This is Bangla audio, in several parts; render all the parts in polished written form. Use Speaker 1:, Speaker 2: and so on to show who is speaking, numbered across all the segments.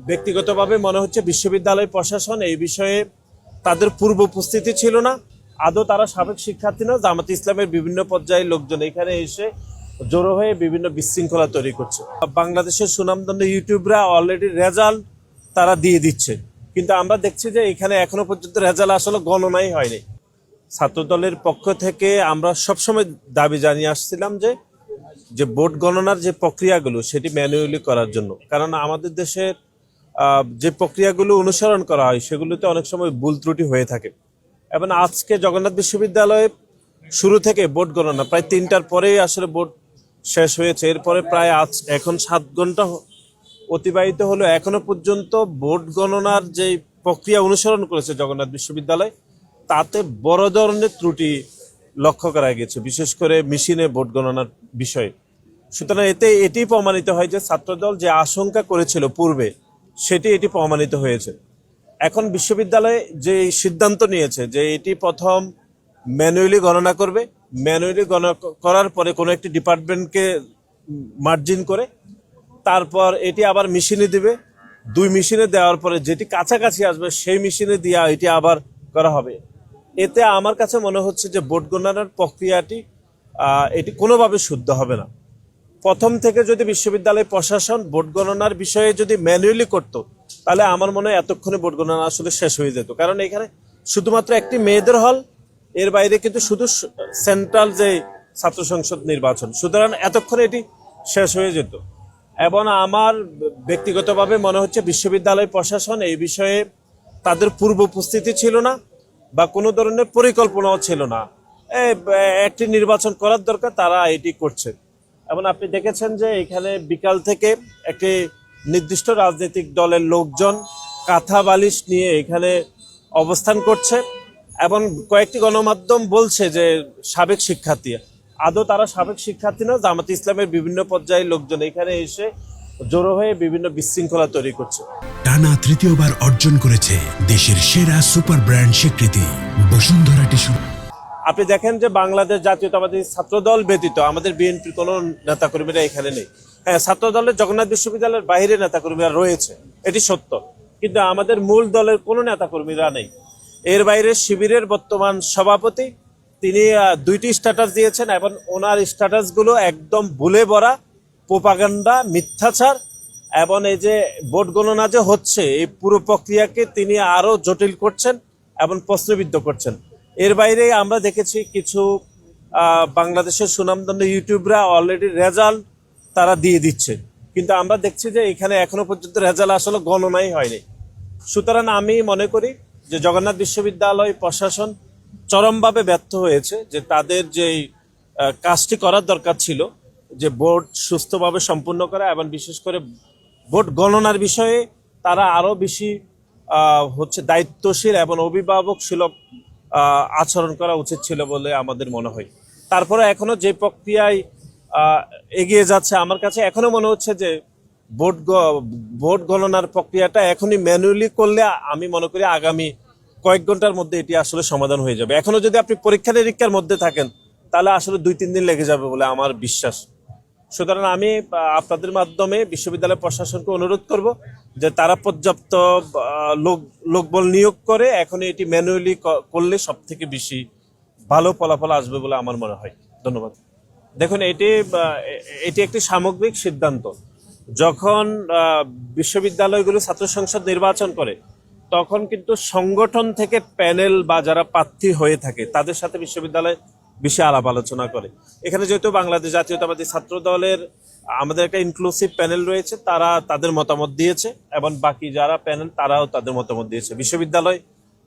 Speaker 1: ব্যক্তিগতভাবে মনে হচ্ছে বিশ্ববিদ্যালয় প্রশাসন এই বিষয়ে তাদের পূর্ব উপস্থিতি ছিল না। আদৌ তারা সাবেক শিক্ষার্থী না, জামাতে ইসলামের বিভিন্ন পর্যায়ের লোকজন এখানে এসে জড়ো হয়ে বিভিন্ন বিশৃঙ্খলা তৈরি করছে। বাংলাদেশের সুনামধন্য ইউটিউবরা অলরেডি রেজাল্ট তারা দিয়ে দিচ্ছে, কিন্তু আমরা দেখছি যে এখানে এখনো পর্যন্ত রেজাল্ট আসলে গণনাই হয়নি। ছাত্রদলের পক্ষ থেকে আমরা সবসময় দাবি জানিয়ে আসছিলাম যে ভোট গণনার যে প্রক্রিয়াগুলো সেটি ম্যানুয়ালি করার জন্য, কারণ আমাদের দেশের যে প্রক্রিয়াগুলো অনুসরণ করা হয় সেগুলোতে অনেক সময় ভুল ত্রুটি হয়ে থাকে। এবং আজকে জগন্নাথ বিশ্ববিদ্যালয়ে শুরু থেকে ভোট গণনা প্রায় 3টার পরেই আসলে ভোট শেষ হয়েছে। এরপরে প্রায় এখন 7 ঘন্টা অতিবাহিত হলো, এখনো পর্যন্ত ভোট গণনার যে প্রক্রিয়া অনুসরণ করেছে জগন্নাথ বিশ্ববিদ্যালয় তাতে বড় ধরনের ত্রুটি লক্ষ্য করা গেছে, বিশেষ করে মেশিনে ভোট গণনার বিষয়ে। সুতরাং এটি প্রমাণিত হয় যে ছাত্রদল যে আশঙ্কা করেছিল পূর্বে এটি প্রমাণিত হয়েছে। এখন বিশ্ববিদ্যালয় যে সিদ্ধান্ত নিয়েছে যে এটি প্রথম ম্যানুয়ালি গণনা করবে, ম্যানুয়ালি গণনা করার পরে কোনো একটি ডিপার্টমেন্টকে মার্জিন করে তারপর এটি আবার মেশিনে দিবে। 2 মেশিনে দেওয়ার পরে যেটি কাছাকাছি আসবে সেই মেশিনে দিয়ে এটি আবার করা হবে। এতে আমার কাছে মনে হচ্ছে যে ভোট গণনার প্রক্রিয়াটি এটি কোনোভাবে শুদ্ধ হবে না। প্রথম থেকে যদি বিশ্ববিদ্যালয় প্রশাসন ভোট গণনার বিষয়ে যদি ম্যানুয়ালি করতো তাহলে আমার মনে হয় এতক্ষণে ভোট গণনা আসলে শেষ হয়ে যেত, কারণ এখানে শুধুমাত্র একটি মেয়েদের হল, এর বাইরে কিন্তু শুধু সেন্ট্রাল যে ছাত্র সংসদ নির্বাচন, সুতরাং এতক্ষণে এটি শেষ হয়ে যেত। এবং আমার ব্যক্তিগতভাবে মনে হচ্ছে বিশ্ববিদ্যালয় প্রশাসন এই বিষয়ে তাদের পূর্ব উপস্থিতি ছিল না বা কোনো ধরনের পরিকল্পনাও ছিল না। একটি নির্বাচন করার দরকার, তারা এটি করছে। এবং আপনি দেখেছেন যে এখানে বিকাল থেকে একটি নির্দিষ্ট রাজনৈতিক দলের লোকজন কাঁথা বালিশ নিয়ে এখানে অবস্থান করছে এবং কয়েকটি গণমাধ্যম বলছে যে সাবেক শিক্ষার্থী। আদৌ তারা সাবেক শিক্ষার্থী না, জামাতে ইসলামের বিভিন্ন পর্যায়ের লোকজন এখানে এসে জড়ো হয়ে বিভিন্ন বিশৃঙ্খলা তৈরি করছে।
Speaker 2: টানা তৃতীয়বার অর্জন করেছে দেশের সেরা সুপার ব্র্যান্ড স্বীকৃতি বসুন্ধরা টিস্যু।
Speaker 1: আপনি দেখেন যে বাংলাদেশ জাতীয়তাবাদী ছাত্রদল ব্যতীত আমাদের বিএনপির কোনো নেতাকর্মীরা এখানে নেই। হ্যাঁ, ছাত্রদলের জগন্নাথ বিশ্ববিদ্যালয়ের বাইরে নেতাকর্মীরা রয়েছে, এটি সত্য, কিন্তু আমাদের মূল দলের কোনো নেতাকর্মীরা নেই। এর বাইরে শিবিরের বর্তমান সভাপতি তিনি 2টি স্ট্যাটাস দিয়েছেন এবং ওনার স্ট্যাটাসগুলো একদম ভুলে ভরা প্রোপাগান্ডা, মিথ্যাচার। এবং এই যে ভোট গণনা যে হচ্ছে এই পুরো প্রক্রিয়াকে তিনি আরো জটিল করছেন এবং প্রশ্নবিদ্ধ করছেন। এর বাইরে আমরা দেখেছি কিছু বাংলাদেশের সুনামধন্য ইউটিউবরা অলরেডি রেজাল্ট তারা দিয়ে দিচ্ছে, কিন্তু আমরা দেখছি যে এখানে এখনো পর্যন্ত রেজাল্ট আসলে গণনাই হয়নি। সুতরাং আমি মনে করি যে জগন্নাথ বিশ্ববিদ্যালয় প্রশাসন চরমভাবে ব্যর্থ হয়েছে, যে তাদের যেই কাজটি করার দরকার ছিল যে ভোট সুস্থভাবে সম্পূর্ণ করা এবং বিশেষ করে ভোট গণনার বিষয়ে তারা আরো বেশি দায়িত্বশীল এবং অভিভাবক সুলভ আচরণ করা উচিত ছিল বলে আমাদের মনে হয়। তারপরে এখনো যে প্রক্রিয়ায় এগিয়ে যাচ্ছে আমার কাছে এখনো মনে হচ্ছে যে ভোট গণনার প্রক্রিয়াটা এখনই ম্যানুয়ালি করলে আমি মনে করি আগামী কয়েক ঘন্টার মধ্যে এটি আসলে সমাধান হয়ে যাবে। এখনো যদি আপনি পরীক্ষা নিরীক্ষার মধ্যে থাকেন তাহলে আসলে 2-3 দিন লেগে যাবে বলে আমার বিশ্বাস। সুতরাং আমি আপনাদের মাধ্যমে বিশ্ববিদ্যালয় প্রশাসনকে অনুরোধ করব যে তারা পর্যাপ্ত লোকবল নিয়োগ করে এখন এটি ম্যানুয়ালি করলে সব থেকে বেশি ভালো ফলাফল আসবে বলে আমার মনে হয়। ধন্যবাদ। দেখুন, এটি একটি সামগ্রিক সিদ্ধান্ত। যখন বিশ্ববিদ্যালয়গুলো ছাত্র সংসদ নির্বাচন করে তখন কিন্তু সংগঠন থেকে প্যানেল বা যারা প্রার্থী হয়ে থাকে তাদের সাথে বিশ্ববিদ্যালয় বেশি আলাপ আলোচনা করে। এখানে যেহেতু বাংলাদেশ জাতীয়তাবাদী ছাত্র দলের আমাদের একটা ইনক্লুসিভ প্যানেল রয়েছে, তারা তাদের মতামত দিয়েছে এবং বাকি যারা প্যানেল তারাও তাদের মতামত দিয়েছে। বিশ্ববিদ্যালয়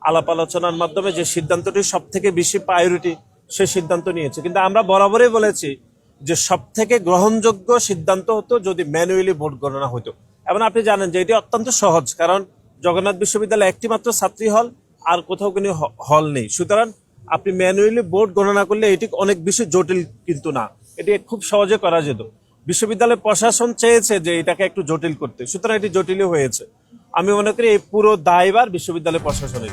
Speaker 1: আলাপ আলোচনার মাধ্যমে যে সিদ্ধান্তটি সব থেকে বেশি প্রায়োরিটি সেই সিদ্ধান্ত নিয়েছে। কিন্তু আমরা বরাবরই বলেছি যে সব থেকে গ্রহণযোগ্য সিদ্ধান্ত হতো যদি ম্যানুয়ালি ভোট গণনা হতো। এবং আপনি জানেন যে এটি অত্যন্ত সহজ, কারণ জগন্নাথ বিশ্ববিদ্যালয় একটি মাত্র ছাত্রী হল, আর কোথাও কোনো হল নেই। সুতরাং আপনি ম্যানুয়ালি ভোট গণনা করলে এটি অনেক বেশি জটিল কিন্তু না, এটি খুব সহজে করা যেত। বিশ্ববিদ্যালয় প্রশাসন চেয়েছে যে এটাকে একটু জটিল করতে, সুতরাং এটি জটিলই হয়েছে। আমি মনে করি এই পুরো দায়ভার বিশ্ববিদ্যালয় প্রশাসনের।